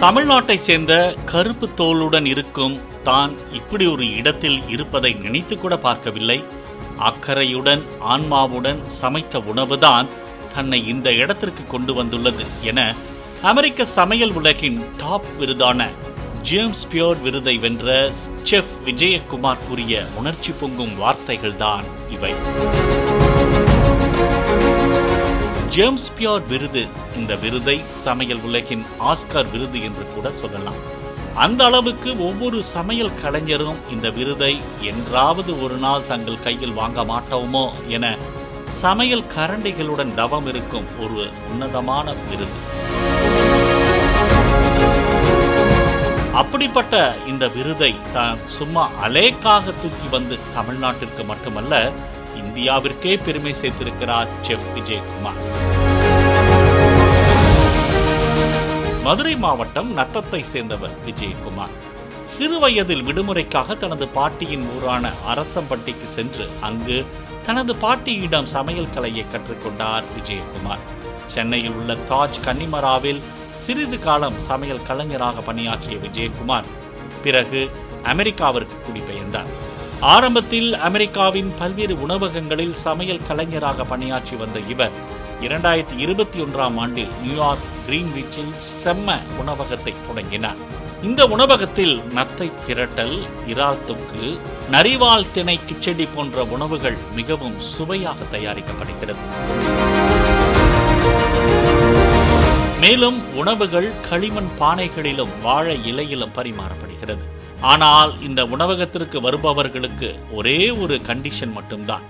தமிழ்நாட்டை சேர்ந்த கருப்பு தோலுடன் இருக்கும் தான் இப்படி ஒரு இடத்தில் இருப்பதை நினைத்து கூட பார்க்கவில்லை. அக்கறையுடன் ஆன்மாவுடன் சமைத்த உணவுதான் தன்னை இந்த இடத்திற்கு கொண்டு வந்துள்ளது என அமெரிக்க சமையல் உலகின் டாப் விருதான ஜேம்ஸ் பியோர் விருதை வென்ற செஃப் விஜயகுமார் கூறிய உணர்ச்சி பொங்கும் வார்த்தைகள் தான் இவை. ஜேம்ஸ் பியோர் விருது, இந்த விருதை சமையல் உலகின் ஆஸ்கர் விருது என்று கூட சொல்லலாம். அந்த அளவுக்கு ஒவ்வொரு சமையல் கலைஞரும் இந்த விருதை என்றாவது ஒரு நாள் தங்கள் கையில் வாங்க மாட்டோமோ என சமையல் கரண்டிகளுடன் தவம் இருக்கும் ஒரு உன்னதமான விருது. அப்படிப்பட்ட இந்த விருதை தான் சும்மா அலேக்காக தூக்கி வந்து தமிழ்நாட்டிற்கு மட்டுமல்ல இந்தியாவிற்கே பெருமை சேர்த்திருக்கிறார் செஃப் விஜயகுமார். மதுரை மாவட்டம் நத்தத்தை சேர்ந்தவர் விஜயகுமார். சிறு வயதில் விடுமுறைக்காக தனது பாட்டியின் ஊரான அரசம்பட்டிக்கு சென்று அங்கு தனது பாட்டியிடம் சமையல் கலையை கற்றுக்கொண்டார் விஜயகுமார். சென்னையில் உள்ள தாஜ் கன்னிமராவில் சிறிது காலம் சமையல் கலைஞராக பணியாற்றிய விஜயகுமார் பிறகு அமெரிக்காவிற்கு குடிபெயர்ந்தார். ஆரம்பத்தில் அமெரிக்காவின் பல்வேறு உணவகங்களில் சமையல் கலைஞராக பணியாற்றி வந்த இவர் 2021ஆம் ஆண்டில் நியூயார்க் கிரீன்விச்சில் செம்ம உணவகத்தை தொடங்கினார். இந்த உணவகத்தில் நத்தை பிரட்டல், இறால் தொக்கு, நரிவால் திணை கிச்சடி போன்ற உணவுகள் மிகவும் சுவையாக தயாரிக்கப்படுகிறது. மேலும் உணவுகள் களிமண் பானைகளிலும் வாழை இலையிலும் பரிமாறப்படுகிறது. ஆனால் இந்த உணவகத்திற்கு வருபவர்களுக்கு ஒரே ஒரு கண்டிஷன் மட்டும்தான்,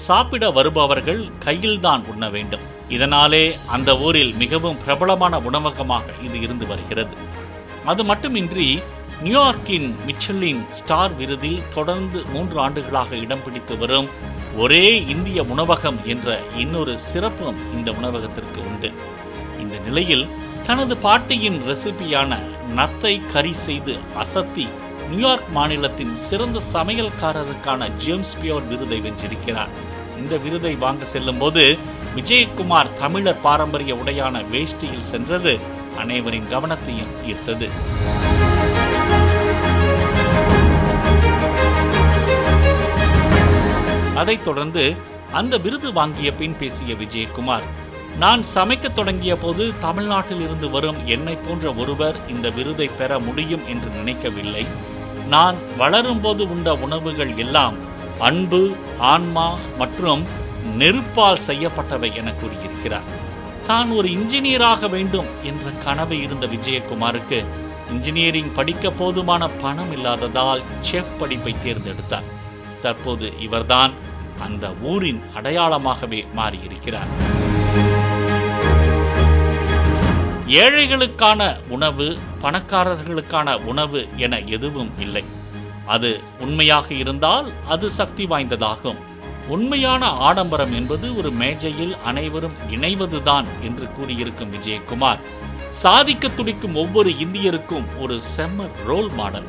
சாப்பிட வருபவர்கள் கையில்தான் உண்ண வேண்டும். இதனாலே அந்த ஊரில் மிகவும் பிரபலமான உணவகமாக இது இருந்து வருகிறது. அது மட்டுமின்றி நியூயார்க்கின் மிச்சலின் ஸ்டார் விருதில் தொடர்ந்து 3 ஆண்டுகளாக இடம் பிடித்து வரும் ஒரே இந்திய உணவகம் என்ற இன்னொரு சிறப்பும் இந்த உணவகத்திற்கு உண்டு. இந்த நிலையில் தனது பாட்டியின் ரெசிபியான நத்தை கறி செய்து அசத்தி நியூயார்க் மாநிலத்தின் சிறந்த சமையல்காரருக்கான ஜேம்ஸ் பியோர் விருதை வென்றிருக்கிறார். இந்த விருதை வாங்க செல்லும் போது விஜயகுமார் தமிழர் பாரம்பரிய உடையான வேஷ்டியில் சென்றது அனைவரின் கவனத்தையும் ஈர்த்தது. அதைத் தொடர்ந்து அந்த விருது வாங்கிய பின் பேசிய விஜயகுமார், நான் சமைக்க தொடங்கிய போது தமிழ்நாட்டில் இருந்து வரும் என்னை போன்ற ஒருவர் இந்த விருதை பெற முடியும் என்று நினைக்கவில்லை. நான் வளரும் போது உண்ட உணவுகள் எல்லாம் அன்பு, ஆன்மா மற்றும் நெருப்பால் செய்யப்பட்டவை என கூறியிருக்கிறார். தான் ஒரு இன்ஜினியராக வேண்டும் என்ற கனவு இருந்த விஜயகுமாருக்கு இன்ஜினியரிங் படிக்க போதுமான பணம் இல்லாததால் செஃப் படிப்பை தேர்ந்தெடுத்தார். தற்போது இவர்தான் அந்த ஊரின் அடையாளமாகவே மாறியிருக்கிறார். ஏழைகளுக்கான உணவு, பணக்காரர்களுக்கான உணவு என எதுவும் இல்லை. அது உண்மையாக இருந்தால் அது சக்தி வாய்ந்ததாகும். உண்மையான ஆடம்பரம் என்பது ஒரு மேஜையில் அனைவரும் இணைவதுதான் என்று கூறியிருக்கும் விஜயகுமார் சாதிக்க துடிக்கும் ஒவ்வொரு இந்தியருக்கும் ஒரு செம்ம ரோல் மாடல்.